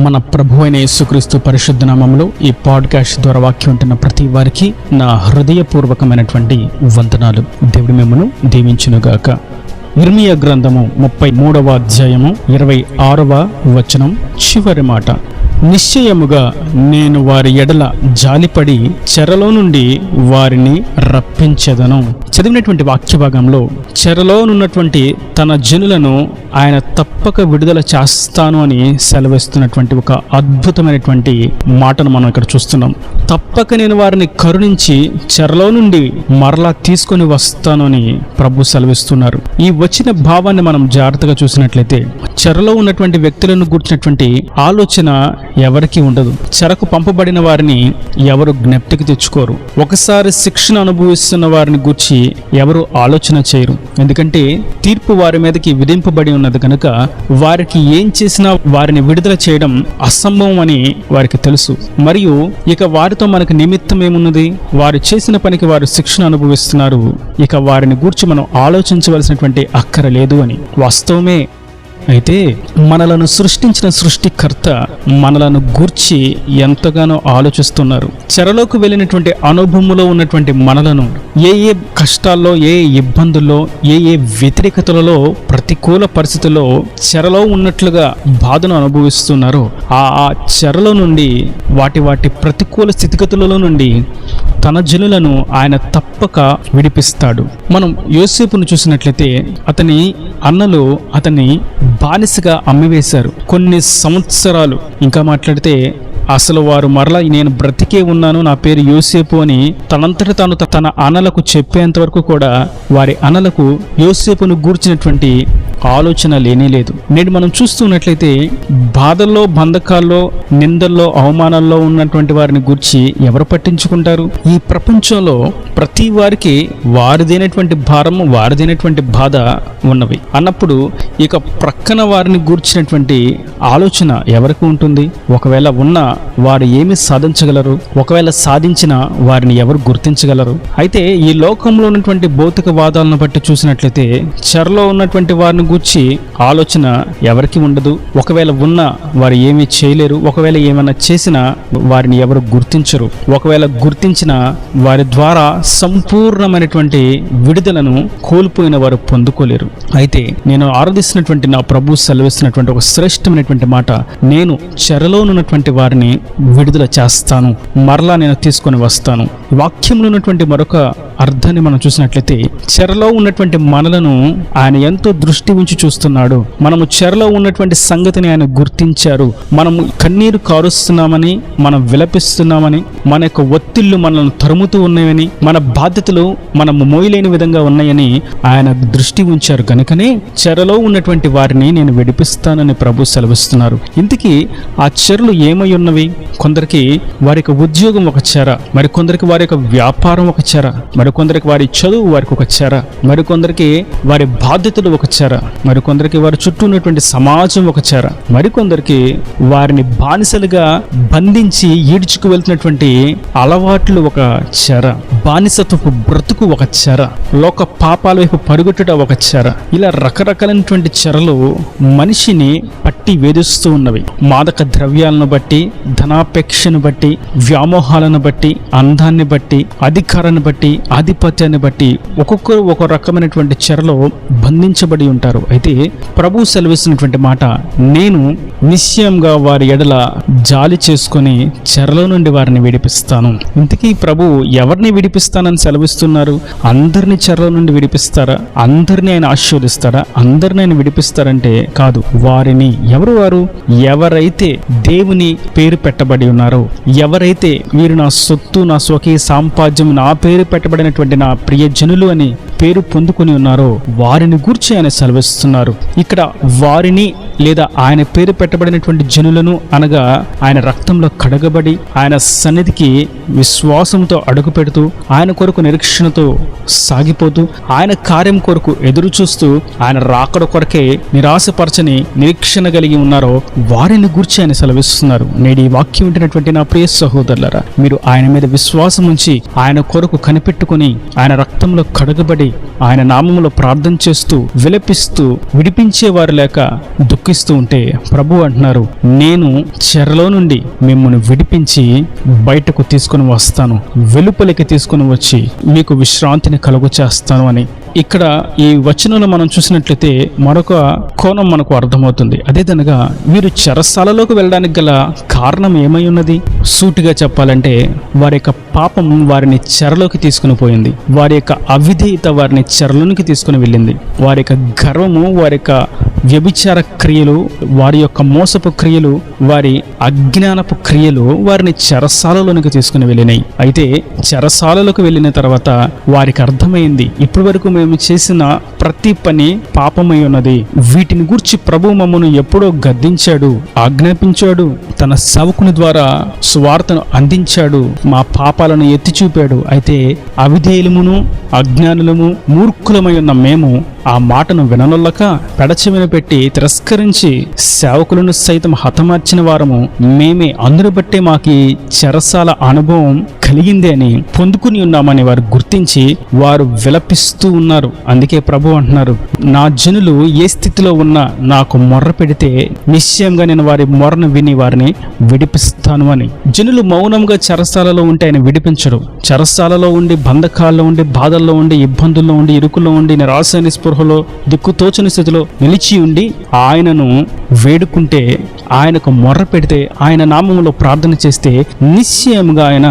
మన ప్రభు అయిన యేసుక్రీస్తు పరిశుద్ధ నామములో ఈ పాడ్కాస్ట్ ద్వారా వాక్యం ఉంటున్న ప్రతి వారికి నా హృదయపూర్వకమైనటువంటి వందనాలు. దేవుడు మిమ్మను దీవించునుగాక. ఇర్మియా గ్రంథము 33వ అధ్యాయము 26వ వచనం చివరి మాట: నిశ్చయముగా నేను వారి ఎడల జాలిపడి చెరలో నుండి వారిని రప్పించెదను. చదివినటువంటి వాక్య భాగంలో చెరలోనున్నటువంటి తన జనులను ఆయన తప్పక విడుదల చేస్తాను అని సెలవిస్తున్నటువంటి ఒక అద్భుతమైనటువంటి మాటను మనం ఇక్కడ చూస్తున్నాం. తప్పక నేను వారిని కరుణించి చెరలో నుండి మరలా తీసుకొని వస్తాను అని ప్రభు సెలవిస్తున్నారు. ఈ వచ్చిన భావాన్ని మనం జాగ్రత్తగా చూసినట్లయితే చెరలో ఉన్నటువంటి వ్యక్తులను గుర్చినటువంటి ఆలోచన ఎవరికి ఉండదు. చెరకు పంపబడిన వారిని ఎవరు జ్ఞప్తికి తెచ్చుకోరు. ఒకసారి శిక్షణ అనుభవిస్తున్న వారిని గూర్చి ఎవరు ఆలోచన చేయరు. ఎందుకంటే తీర్పు వారి మీదకి విధింపబడి ఉన్నది కనుక వారికి ఏం చేసినా వారిని విడుదల చేయడం అసంభవం అని వారికి తెలుసు. మరియు ఇక వారితో మనకు నిమిత్తం ఏమున్నది? వారు చేసిన పనికి వారు శిక్షణ అనుభవిస్తున్నారు. ఇక వారిని గూర్చి మనం ఆలోచించవలసినటువంటి అక్కర లేదు అని వాస్తవమే. అయితే మనలను సృష్టించిన సృష్టికర్త మనలను గూర్చి ఎంతగానో ఆలోచిస్తున్నారు. చెరలోకి వెళ్ళినటువంటి అనుభవంలో ఉన్నటువంటి మనలను ఏ కష్టాల్లో, ఏ ఇబ్బందుల్లో, ఏ వ్యతిరేకతలలో, ప్రతికూల పరిస్థితుల్లో చెరలో ఉన్నట్లుగా బాధను అనుభవిస్తున్నారో ఆ చెరలో నుండి వాటి ప్రతికూల స్థితిగతులలో నుండి తన జనులను ఆయన తప్పక విడిపిస్తాడు. మనం యోసేపును చూసినట్లయితే అతని అన్నలు అతన్ని బానిసగా అమ్మివేశారు. కొన్ని సంవత్సరాలు ఇంకా మాట్లాడితే అసలు వారు మరలా నేను బ్రతికే ఉన్నాను, నా పేరు యోసేపు అని తనంతట తాను తన అన్నలకు చెప్పేంత వరకు కూడా వారి అన్నలకు యోసేపును గూర్చినటువంటి ఆలోచన లేనేలేదు. నేడు మనం చూస్తున్నట్లయితే బాధల్లో, బంధకాల్లో, నిందల్లో, అవమానాల్లో ఉన్నటువంటి వారిని గూర్చి ఎవరు పట్టించుకుంటారు? ఈ ప్రపంచంలో ప్రతి వారికి వారిదైనటువంటి భారము, వారిదైనటువంటి బాధ ఉన్నవి అన్నప్పుడు ఇక ప్రక్కన వారిని గూర్చినటువంటి ఆలోచన ఎవరికి ఉంటుంది? ఒకవేళ ఉన్నా వారు ఏమి సాధించగలరు? ఒకవేళ సాధించిన వారిని ఎవరు గుర్తించగలరు? అయితే ఈ లోకంలో ఉన్నటువంటి భౌతికవాదాలను బట్టి చూసినట్లయితే చెరలో ఉన్నటువంటి వారిని గూర్చి ఆలోచన ఎవరికి ఉండదు. ఒకవేళ ఉన్నా వారు ఏమీ చేయలేరు. ఒకవేళ ఏమైనా చేసినా వారిని ఎవరు గుర్తించరు. ఒకవేళ గుర్తించిన వారి ద్వారా సంపూర్ణమైనటువంటి విడుదలను కోల్పోయిన వారు పొందుకోలేరు. అయితే నేను ఆరాధిస్తున్నటువంటి నా ప్రభు సెలవిస్తున్నటువంటి ఒక శ్రేష్టమైనటువంటి మాట: నేను చెరలో ఉన్నటువంటి వారిని విడుదల చేస్తాను, మరలా నేను తీసుకొని వస్తాను. వాక్యంలో ఉన్నటువంటి మరొక అర్థాన్ని మనం చూసినట్లయితే చెరలో ఉన్నటువంటి మనలను ఆయన ఎంతో దృష్టి ఉంచి చూస్తున్నాడు. మనము చెరలో ఉన్నటువంటి సంగతిని ఆయన గుర్తించారు. మనము కన్నీరు కారుస్తున్నామని, మనం విలపిస్తున్నామని, మన యొక్క ఒత్తిళ్లు మనల్ని తరుముతూ ఉన్నాయని, మన బాధ్యతలు మనము మోయలేని విధంగా ఉన్నాయని ఆయన దృష్టి ఉంచారు. కనుకనే చెరలో ఉన్నటువంటి వారిని నేను విడిపిస్తానని ప్రభు సెలవిస్తున్నారు. ఇంతకీ ఆ చెరలు ఏమై ఉన్నవి? కొందరికి వారి యొక్క ఉద్యోగం ఒక చెర, మరికొందరికి వారి యొక్క వ్యాపారం ఒక చెర, మరికొందరికి వారి చదువు వారికి ఒక చెర, మరికొందరికి వారి బాధ్యతలు ఒక చెర, మరికొందరికి వారి చుట్టూ ఉన్నటువంటి సమాజం ఒక చెర, మరికొందరికి వారిని బానిసలుగా బంధించి ఈడ్చుకు వెళ్తున్నటువంటి అలవాట్లు ఒక చెర, బానిసత్వపు బ్రతుకు ఒక చెర, లోక పాపాల వైపు పరుగుట్టుట ఒక చెర. ఇలా రకరకాలైనటువంటి చెరలు మనిషిని పట్టి వేధిస్తూ ఉన్నవి. మాదక ద్రవ్యాలను బట్టి, ధనాపేక్షను బట్టి, వ్యామోహాలను బట్టి, అందాన్ని బట్టి, అధికారాన్ని బట్టి, ఆధిపత్యాన్ని బట్టి ఒక్కొక్కరు ఒక రకమైనటువంటి చెరలో బంధించబడి ఉంటారు. అయితే ప్రభు సెలవిస్తున్నటువంటి మాట: నేను నిశ్చయంగా వారి ఎడల జాలి చేసుకొని చెరలో నుండి వారిని విడిపిస్తాను. ఇంతకీ ప్రభు ఎవరిని విడిపిస్తానని సెలవిస్తున్నారు? అందరినీ చెరలో నుండి విడిపిస్తారా? అందరినీ ఆయన ఆశీర్వదిస్తారా? అందరినీ ఆయన విడిపిస్తారంటే కాదు. వారిని ఎవరు? వారు ఎవరైతే దేవుని పేరు పెట్టబడి ఉన్నారో, ఎవరైతే వీరు నా సొత్తు, నా స్వకీయ సాంపాద్యం, నా పేరు పెట్టబడినటువంటి నా ప్రియ జనులు అని పేరు పొందుకొని ఉన్నారో వారిని గూర్చి ఆయన సెలవిస్తున్నారు. ఇక్కడ వారిని లేదా ఆయన పేరు పెట్టబడినటువంటి జనులను అనగా ఆయన రక్తంలో కడగబడి ఆయన సన్నిధికి విశ్వాసంతో అడుగు పెడుతూ ఆయన కొరకు నిరీక్షణతో సాగిపోతూ ఆయన కార్యం కొరకు ఎదురు చూస్తూ ఆయన రాకడ కొరకే నిరాశపరచని నిరీక్షణ కలిగి ఉన్నారో వారిని గూర్చి ఆయన సెలవిస్తున్నారు. నేడు ఈ వాక్యం వింటున్నటువంటి నా ప్రియ సహోదరులారా, మీరు ఆయన మీద విశ్వాసం ఉంచి ఆయన కొరకు కనిపెట్టుకుని ఆయన రక్తంలో కడగబడి ఆయన నామములో ప్రార్థన చేస్తూ విలపిస్తూ విడిపించేవారు లేక దుఃఖిస్తూ ఉంటే ప్రభు అంటున్నారు, నేను చెరలో నుండి మిమ్మల్ని విడిపించి బయటకు తీసుకుని వస్తాను, వెలుపలికి తీసుకుని వచ్చి మీకు విశ్రాంతిని కలుగు చేస్తాను అని. ఇక్కడ ఈ వచనంలో మనం చూసినట్లయితే మరొక కోణం మనకు అర్థమవుతుంది. అదేదనగా వీరు చెరసాలలోకి వెళ్ళడానికి గల కారణం ఏమై ఉన్నది? సూటిగా చెప్పాలంటే వారి యొక్క పాపం వారిని చెరలోకి తీసుకుని పోయింది. వారి యొక్క అవిధేయత వారిని చెరలోనికి తీసుకుని వెళ్ళింది. వారి యొక్క గర్వము, వారి యొక్క వ్యభిచార క్రియలు, వారి యొక్క మోసపు క్రియలు, వారి అజ్ఞానపు క్రియలు వారిని చెరసాలలోనికి తీసుకుని వెళ్ళినాయి. అయితే చెరసాలలోకి వెళ్ళిన తర్వాత వారికి అర్థమైంది, ఇప్పటి వరకు మేము చేసిన ప్రతి పని పాపమై ఉన్నది. వీటిని గూర్చి ప్రభు మమ్మను ఎప్పుడో గద్దించాడు, ఆజ్ఞాపించాడు, తన సేవకుని ద్వారా సువార్తను అందించాడు, మా పాపాలను ఎత్తి చూపాడు. అయితే అవిధేయులమును అజ్ఞానులము మూర్ఖులమై ఉన్న మేము ఆ మాటను విననొల్లక పెడచెవిన పెట్టి తిరస్కరించి సేవకులను సైతం హతమార్చిన వారము మేమే, అందును బట్టే మాకు చెరసాల అనుభవం కలిగిందే అని పొందుకుని ఉన్నామని వారు గుర్తించి వారు విలపిస్తూ ఉన్నారు. అందుకే ప్రభు అంటున్నారు, నా జనులు ఏ స్థితిలో ఉన్నా నాకు మొర్ర పెడితే నిశ్చయంగా నేను వారి మొర్రను విని వారిని విడిపిస్తాను అని. జనులు మౌనంగా చెరసాలలో ఉంటే ఆయన విడిపించడు. చెరసాలలో ఉండి, బంధకాల్లో ఉండి, బాధల్లో ఉండి, ఇబ్బందుల్లో ఉండి, ఇరుకుల్లో ఉండి, నిరాశ నిస్పృహలో, దిక్కుతోచని స్థితిలో నిలిచి ఉండి ఆయనను వేడుకుంటే, ఆయనకు మొర్ర పెడితే, ఆయన నామములో ప్రార్థన చేస్తే నిశ్చయముగా ఆయన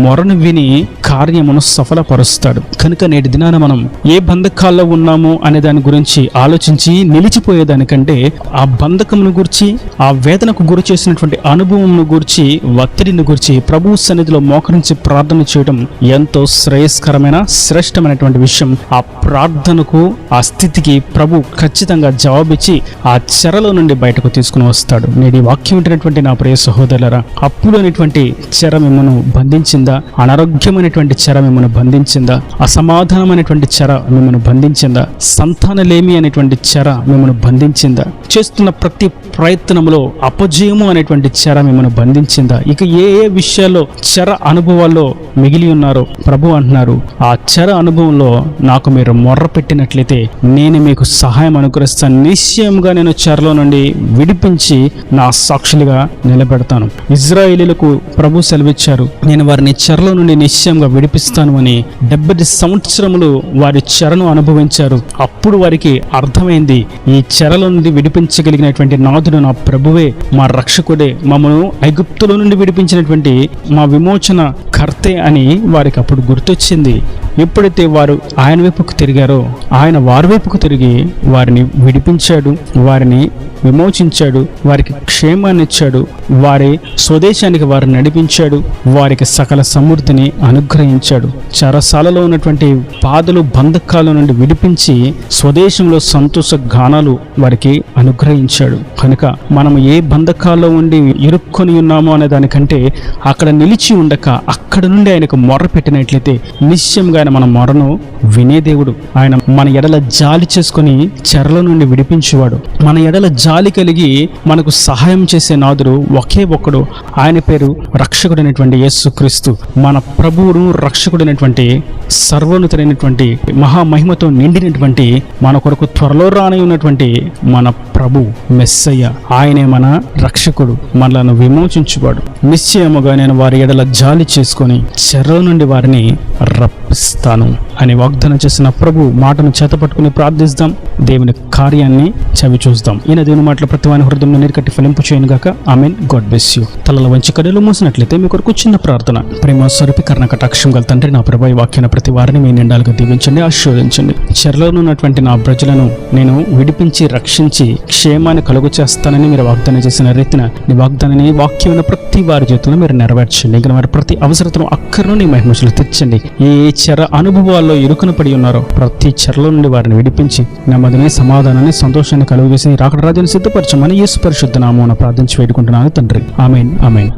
మొరను విని కార్యమును సఫలపరుస్తాడు. కనుక నేటి దినాన మనం ఏ బంధకాల్లో ఉన్నామో అనే దాని గురించి ఆలోచించి నిలిచిపోయేదానికంటే ఆ బంధకమును గురించి, ఆ వేదనకు గురి చేసినటువంటి అనుభవంను గురించి, ఒత్తిడిని గురించి ప్రభు సన్నిధిలో మోకరించి ప్రార్థన చేయడం ఎంతో శ్రేయస్కరమైన, శ్రేష్టమైనటువంటి విషయం. ఆ ప్రార్థనకు, ఆ స్థితికి ప్రభు ఖచ్చితంగా జవాబిచ్చి ఆ చెరలో నుండి బయటకు తీసుకుని వస్తాడు. నేటి వాక్యం వింటున్నటువంటి నా ప్రియ సహోదరులారా, అప్పుడు అనేటువంటి చెర మిమ్మల్ని బంధించిందా? అనారోగ్యమైనటువంటి చెర మిమ్మల్ని బంధించిందా? అసమాధానమైనటువంటి చెర మిమ్మల్ని బంధించిందా? సంతానలేమి అనేటువంటి చెర మిమ్మల్ని బంధించిందా? చేస్తున్న ప్రతి ప్రయత్నంలో అపజయము అనేటువంటి చెర మిమ్మల్ని బంధించిందా? ఇక ఏ ఏ విషయాల్లో చెర అనుభవాల్లో మిగిలి ఉన్నారో ప్రభు అంటున్నారు, ఆ చెర అనుభవంలో నాకు మీరు మొర్ర పెట్టినట్లయితే నేను మీకు సహాయం అనుగ్రహిస్తాను. నిశ్చయంగా నేను చెరలో నుండి విడిపించి నా సాక్షులుగా నిలబెడతాను. ఇజ్రాయేలీలకు ప్రభు సెలవిచ్చారు, నేను వారిని చెరలో నుండి నిశ్చయంగా విడిపిస్తాను అని. 70 సంవత్సరములు వారి చెరను అనుభవించారు. అప్పుడు వారికి అర్థమైంది, ఈ చెరలో నుండి విడిపించగలిగినటువంటి నాథుడు నా ప్రభువే, మా రక్షకుడే, మమ్మను ఐగుప్తులో నుండి విడిపించినటువంటి మా విమోచన కర్తే అని వారికి అప్పుడు గుర్తొచ్చింది. ఎప్పుడైతే వారు ఆయన వైపుకు తిరిగారో ఆయన వారి వైపుకు తిరిగి వారిని విడిపించాడు, వారిని విమోచించాడు, వారికి క్షేమాన్ని ఇచ్చాడు, వారి స్వదేశానికి వారిని నడిపించాడు, వారికి సకల సమృద్ధిని అనుగ్రహించాడు. చెరసాలలో ఉన్నటువంటి బాధలు, బంధకాల నుండి విడిపించి స్వదేశంలో సంతోష గానాలు వారికి అనుగ్రహించాడు. కనుక మనం ఏ బంధకాల్లో ఉండి ఇరుక్కొని ఉన్నామో అనే దానికంటే అక్కడ నిలిచి ఉండక అక్కడ నుండి ఆయనకు మొర్ర పెట్టినట్లయితే నిశ్చయంగా ఆయన మన మొరను వినే దేవుడు. ఆయన మన ఎడల జాలి చేసుకుని చెరలో నుండి విడిపించేవాడు. మన ఎడల జాలి కలిగి మనకు సహాయం చేసే నాదుడు ఒకే ఒక్కడు, ఆయన పేరు రక్షకుడైనటువంటి యేసుక్రీస్తు. మన ప్రభువును, రక్షకుడైనటువంటి సర్వోన్నతుడైనటువంటి మహామహిమతో నిండినటువంటి మన కొరకు త్వరలో రాని ఉన్నటువంటి మన ప్రభు మెస్సయ్య, ఆయనే మన రక్షకుడు, మనలను విమోచించువాడు. నిశ్చయముగా నేను వారి ఎడల జాలి చేసుకొని చెరలో నుండి వారిని రప్పిస్తాను అని వాగ్దానం చేసిన ప్రభు మాటను చేతపట్టుకుని ప్రార్థిస్తాం. దేవుని కార్యాన్ని చవి చూస్తాం. ఈయన దేవుని మాటలు ప్రతి వాని హృదయంలో నీరుకట్టి ఫలింపు చేయను గాక. ఆమెన్. God bless you. తలల వంచి కళ్ళు మూసినట్లయితే మీ కొరకు చిన్న ప్రార్థన. ప్రేమ స్వరూపి కర్ణ కటాక్షం గల తండ్రి, నా ప్రభు వాక్యాన్ని ప్రతి వారిని మీ నిండాలుగా దీవించండి, ఆశీర్వదించండి. చెరలో ఉన్నటువంటి నా ప్రజలను నేను విడిపించి రక్షించి క్షేమాన్ని కలుగు చేస్తానని మీరు వాగ్దానం చేసిన రీతిన నీ వాగ్దానాన్ని వాక్యం ప్రతి వారి జీవితంలో మీరు నెరవేర్చండి. ఇంకా వారి ప్రతి అవసరతను అక్కర్ను నీ మహిమలు తెచ్చండి. ఏ చెర అనుభవాల్లో ఇరుకున పడి ఉన్నారో ప్రతి చెరలో నుండి వారిని విడిపించి నెమ్మదిని, సమాధానాన్ని, సంతోషాన్ని కలుగజేసి రాకడ రాజ్యాన్ని సిద్ధపరచమని యేసు పరిశుద్ధ నామమున ప్రార్థించి వేడుకుంటున్నాను తండ్రి. ఆమేన్. ఆమేన్.